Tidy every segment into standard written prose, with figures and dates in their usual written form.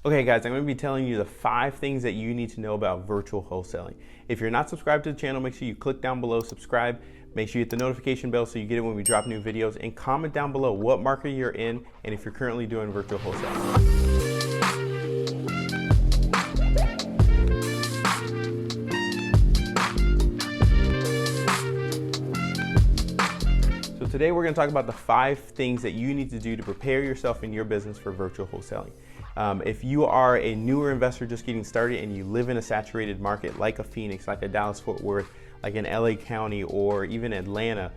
Okay guys, I'm going to be telling you the 5 things that you need to know about virtual wholesaling. If you're not subscribed to the channel, make sure you click down below, subscribe, make sure you hit the notification bell so you get it when we drop new videos, and comment down below what market you're in and if you're currently doing virtual wholesaling. So today we're going to talk about the 5 things that you need to do to prepare yourself in your business for virtual wholesaling. If you are a newer investor just getting started and you live in a saturated market like a Phoenix, like a Dallas-Fort Worth, like an LA County, or even Atlanta,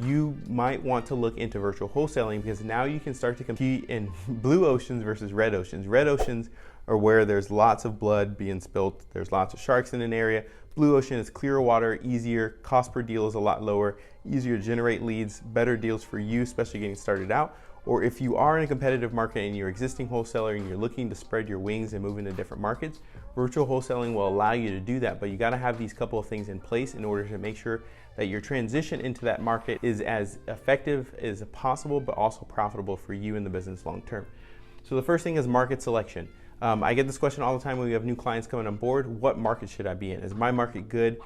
you might want to look into virtual wholesaling because now you can start to compete in blue oceans versus red oceans. Red oceans are where there's lots of blood being spilt, there's lots of sharks in an area. Blue ocean is clearer water, easier, cost per deal is a lot lower, easier to generate leads, better deals for you, especially getting started out. Or if you are in a competitive market and you're an existing wholesaler and you're looking to spread your wings and move into different markets, virtual wholesaling will allow you to do that. But you got to have these couple of things in place in order to make sure that your transition into that market is as effective as possible, but also profitable for you in the business long term. So the first thing is market selection. I get this question all the time when we have new clients coming on board. What market should I be in? Is my market good?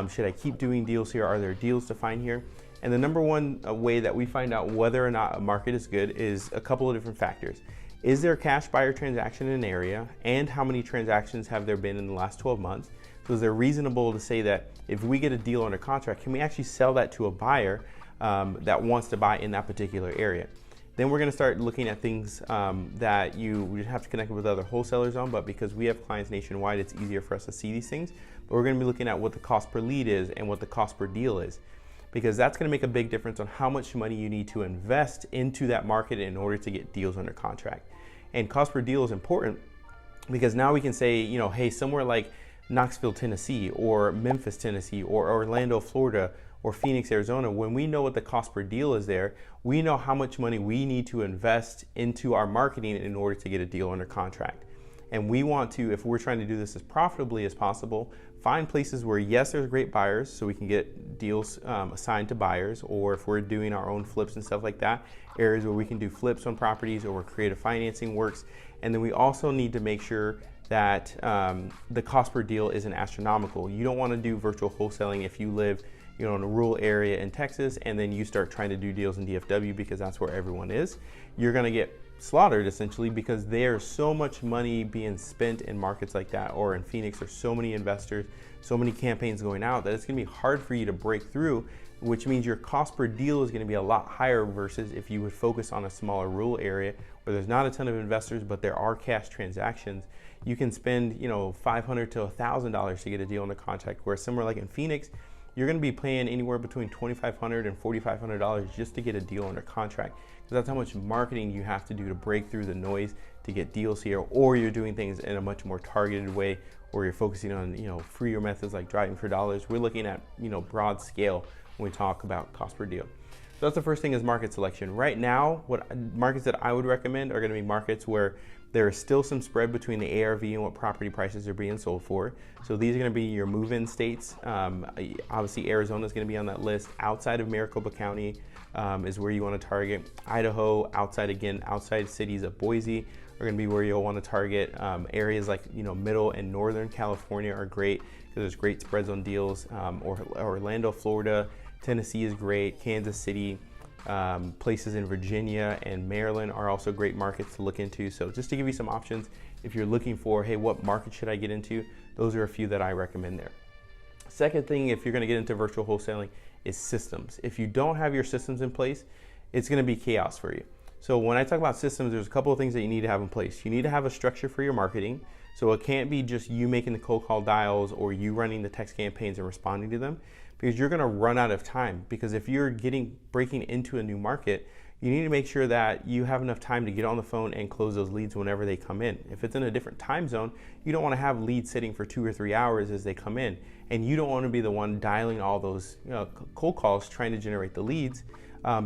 Should I keep doing deals here? Are there deals to find here? And the number one way that we find out whether or not a market is good is a couple of different factors. Is there a cash buyer transaction in an area? And how many transactions have there been in the last 12 months? So is it reasonable to say that if we get a deal under contract, can we actually sell that to a buyer that wants to buy in that particular area? Then we're going to start looking at things that you would have to connect with other wholesalers on, but because we have clients nationwide, it's easier for us to see these things. But we're going to be looking at what the cost per lead is and what the cost per deal is, because that's going to make a big difference on how much money you need to invest into that market in order to get deals under contract. And cost per deal is important because now we can say, you know, hey, somewhere like Knoxville, Tennessee, or Memphis, Tennessee, or Orlando, Florida, or Phoenix, Arizona, when we know what the cost per deal is there, we know how much money we need to invest into our marketing in order to get a deal under contract. And we want to, if we're trying to do this as profitably as possible, find places where, yes, there's great buyers, so we can get deals assigned to buyers, or if we're doing our own flips and stuff like that, areas where we can do flips on properties or where creative financing works. And then we also need to make sure that the cost per deal isn't astronomical. You don't want to do virtual wholesaling if you live, you know, in a rural area in Texas and then you start trying to do deals in DFW because that's where everyone is. You're going to get slaughtered essentially because there's so much money being spent in markets like that, or in Phoenix there's so many investors, so many campaigns going out that it's going to be hard for you to break through, which means your cost per deal is going to be a lot higher versus if you would focus on a smaller rural area where there's not a ton of investors but there are cash transactions. You can spend, you know, $500 to $1,000 to get a deal on the contract, where somewhere like in Phoenix you're going to be paying anywhere between $2,500 and $4,500 just to get a deal under contract. Because that's how much marketing you have to do to break through the noise to get deals here, or you're doing things in a much more targeted way, or you're focusing on, you know, freer methods like driving for dollars. We're looking at, you know, broad scale when we talk about cost per deal. So that's the first thing, is market selection. Right now, what markets that I would recommend are going to be markets where there is still some spread between the ARV and what property prices are being sold for. So these are going to be your move-in states. Obviously, Arizona is going to be on that list. Outside of Maricopa County is where you want to target. Idaho, outside cities of Boise are going to be where you'll want to target. Areas like, you know, middle and northern California are great because there's great spreads on deals. Orlando, Florida, Tennessee is great. Kansas City. Places in Virginia and Maryland are also great markets to look into. So just to give you some options, if you're looking for, hey, what market should I get into? Those are a few that I recommend there. Second thing, if you're going to get into virtual wholesaling, is systems. If you don't have your systems in place, it's going to be chaos for you. So when I talk about systems, there's a couple of things that you need to have in place. You need to have a structure for your marketing. So it can't be just you making the cold call dials or you running the text campaigns and responding to them, because you're going to run out of time. Because if you're breaking into a new market, you need to make sure that you have enough time to get on the phone and close those leads whenever they come in. If it's in a different time zone, you don't want to have leads sitting for 2 or 3 hours as they come in, and you don't want to be the one dialing all those, you know, cold calls trying to generate the leads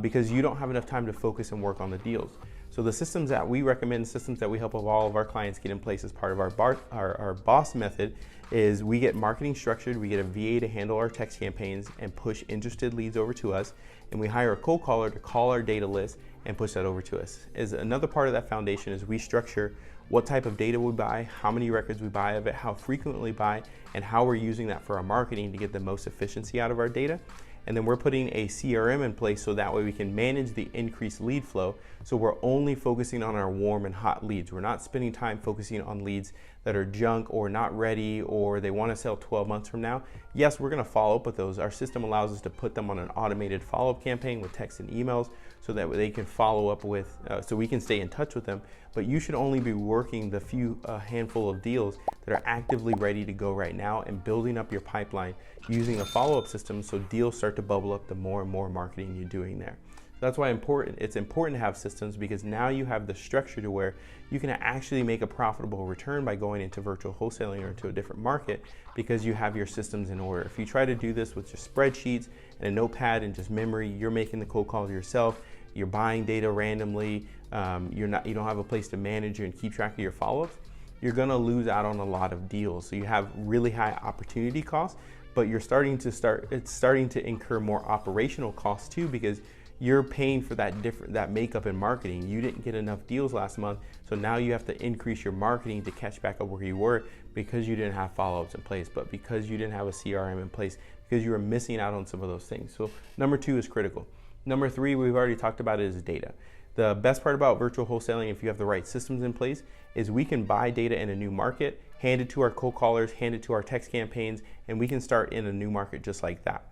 because you don't have enough time to focus and work on the deals. So the systems that we recommend, systems that we help all of our clients get in place as part of our BOSS method, is we get marketing structured, we get a VA to handle our text campaigns and push interested leads over to us, and we hire a cold caller to call our data list and push that over to us. As another part of that foundation is we structure what type of data we buy, how many records we buy of it, how frequently we buy, and how we're using that for our marketing to get the most efficiency out of our data. And then we're putting a CRM in place so that way we can manage the increased lead flow. So we're only focusing on our warm and hot leads. We're not spending time focusing on leads that are junk or not ready or they want to sell 12 months from now. Yes, we're going to follow up with those. Our system allows us to put them on an automated follow-up campaign with text and emails so that they can follow up with, so we can stay in touch with them. But you should only be working the few handful of deals that are actively ready to go right now and building up your pipeline using a follow-up system so deals start to bubble up the more and more marketing you're doing there. So that's why it's important to have systems, because now you have the structure to where you can actually make a profitable return by going into virtual wholesaling or into a different market because you have your systems in order. If you try to do this with just spreadsheets and a notepad and just memory, you're making the cold calls yourself, you're buying data randomly, you don't have a place to manage and keep track of your follow-ups, you're gonna lose out on a lot of deals. So you have really high opportunity costs, but it's starting to incur more operational costs too, because you're paying for that makeup in marketing. You didn't get enough deals last month, so now you have to increase your marketing to catch back up where you were because you didn't have follow-ups in place, but because you didn't have a CRM in place, because you were missing out on some of those things. So number 2 is critical. Number 3, we've already talked about, is data. The best part about virtual wholesaling, if you have the right systems in place, is we can buy data in a new market, hand it to our cold callers, hand it to our text campaigns, and we can start in a new market just like that.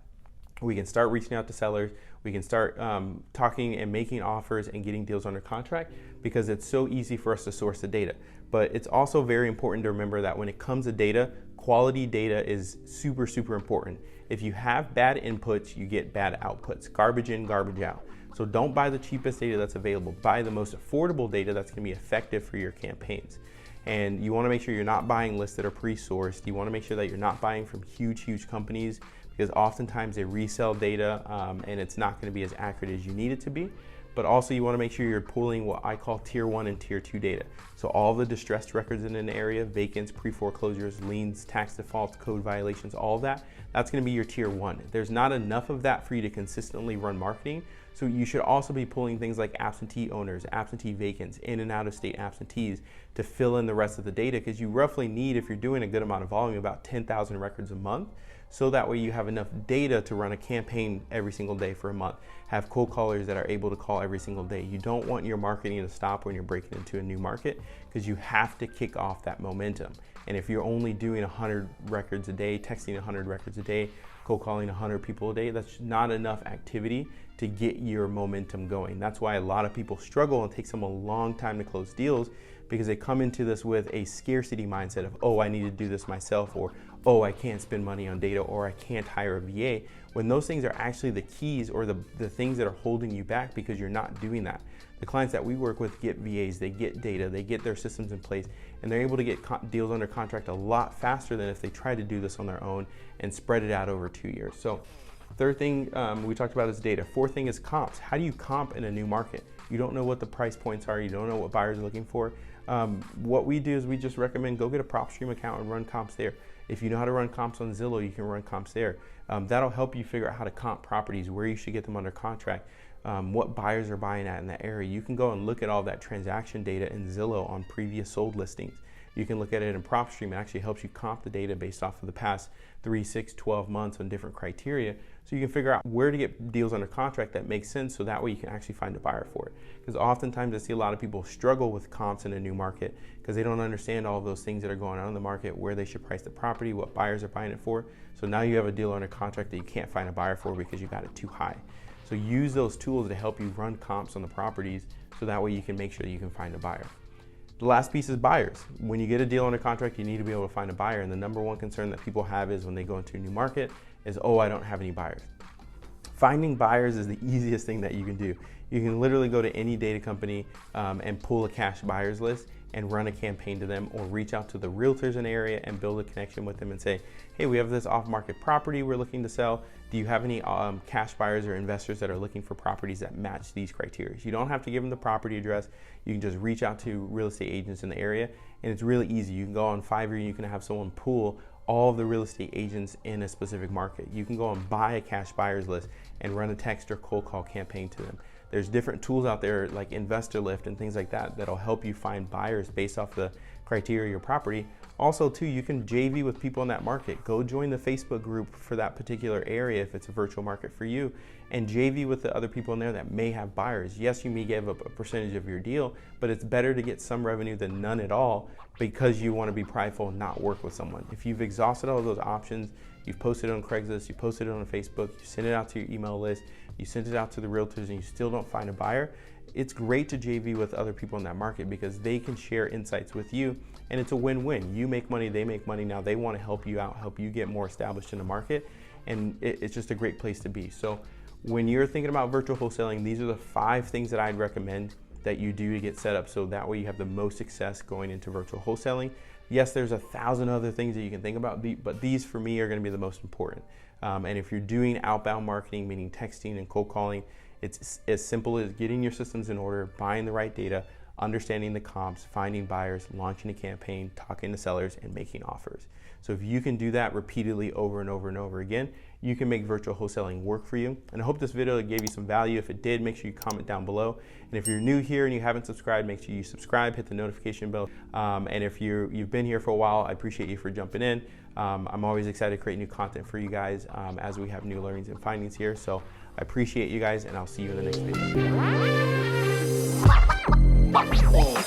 We can start reaching out to sellers, we can start talking and making offers and getting deals under contract because it's so easy for us to source the data. But it's also very important to remember that when it comes to data, quality data is super, super important. If you have bad inputs, you get bad outputs, garbage in, garbage out. So don't buy the cheapest data that's available, buy the most affordable data that's gonna be effective for your campaigns. And you wanna make sure you're not buying lists that are pre-sourced. You wanna make sure that you're not buying from huge companies, because oftentimes they resell data and it's not going to be as accurate as you need it to be. But also you want to make sure you're pulling what I call tier 1 and tier 2 data. So all the distressed records in an area, vacants, pre-foreclosures, liens, tax defaults, code violations, all of that, that's going to be your tier 1. There's not enough of that for you to consistently run marketing. So you should also be pulling things like absentee owners, absentee vacants, in and out of state absentees to fill in the rest of the data, because you roughly need, if you're doing a good amount of volume, about 10,000 records a month. So that way you have enough data to run a campaign every single day for a month. Have cold callers that are able to call every single day. You don't want your marketing to stop when you're breaking into a new market, because you have to kick off that momentum. And if you're only doing 100 records a day, texting 100 records a day, cold calling 100 people a day, that's not enough activity to get your momentum going. That's why a lot of people struggle and it takes them a long time to close deals, because they come into this with a scarcity mindset of, oh, I need to do this myself, or oh, I can't spend money on data, or I can't hire a VA, when those things are actually the keys or the things that are holding you back because you're not doing that. The clients that we work with get VAs, they get data, they get their systems in place, and they're able to get deals under contract a lot faster than if they try to do this on their own and spread it out over 2 years. So third thing we talked about is data. Fourth thing is comps. How do you comp in a new market? You don't know what the price points are, you don't know what buyers are looking for. What we do is we just recommend go get a PropStream account and run comps there. If you know how to run comps on Zillow, you can run comps there. That'll help you figure out how to comp properties, where you should get them under contract, what buyers are buying at in that area. You can go and look at all that transaction data in Zillow on previous sold listings. You can look at it in PropStream. It actually helps you comp the data based off of the past 3, 6, 12 months on different criteria. So you can figure out where to get deals under contract that makes sense, so that way you can actually find a buyer for it. Because oftentimes I see a lot of people struggle with comps in a new market because they don't understand all of those things that are going on in the market, where they should price the property, what buyers are buying it for. So now you have a deal under contract that you can't find a buyer for because you got it too high. So use those tools to help you run comps on the properties, so that way you can make sure that you can find a buyer. The last piece is buyers. When you get a deal under contract, you need to be able to find a buyer. And the number one concern that people have is when they go into a new market is, oh, I don't have any buyers. Finding buyers is the easiest thing that you can do. You can literally go to any data company and pull a cash buyers list and run a campaign to them, or reach out to the realtors in the area and build a connection with them and say, hey, we have this off-market property we're looking to sell. Do you have any cash buyers or investors that are looking for properties that match these criteria? You don't have to give them the property address. You can just reach out to real estate agents in the area, and it's really easy. You can go on Fiverr and you can have someone pull all of the real estate agents in a specific market. You can go and buy a cash buyers list and run a text or cold call campaign to them. There's different tools out there like Investor Lift and things like that that'll help you find buyers based off the criteria of your property. Also too, you can JV with people in that market. Go join the Facebook group for that particular area if it's a virtual market for you, and JV with the other people in there that may have buyers. Yes, you may give up a percentage of your deal, but it's better to get some revenue than none at all, because you want to be prideful and not work with someone. If you've exhausted all of those options, you've posted it on Craigslist, you posted it on Facebook, you sent it out to your email list, you sent it out to the realtors, and you still don't find a buyer, it's great to JV with other people in that market because they can share insights with you, and it's a win-win. You make money, they make money. Now they want to help you out, help you get more established in the market, and it's just a great place to be. So when you're thinking about virtual wholesaling, these are the 5 things that I'd recommend that you do to get set up, so that way you have the most success going into virtual wholesaling. Yes, there's 1,000 other things that you can think about, but these for me are going to be the most important. And if you're doing outbound marketing, meaning texting and cold calling, it's as simple as getting your systems in order, buying the right data, understanding the comps, finding buyers, launching a campaign, talking to sellers, and making offers. So if you can do that repeatedly over and over and over again, you can make virtual wholesaling work for you. And I hope this video gave you some value. If it did, make sure you comment down below. And if you're new here and you haven't subscribed, make sure you subscribe, hit the notification bell. And if you've been here for a while, I appreciate you for jumping in. I'm always excited to create new content for you guys as we have new learnings and findings here. So I appreciate you guys, and I'll see you in the next video.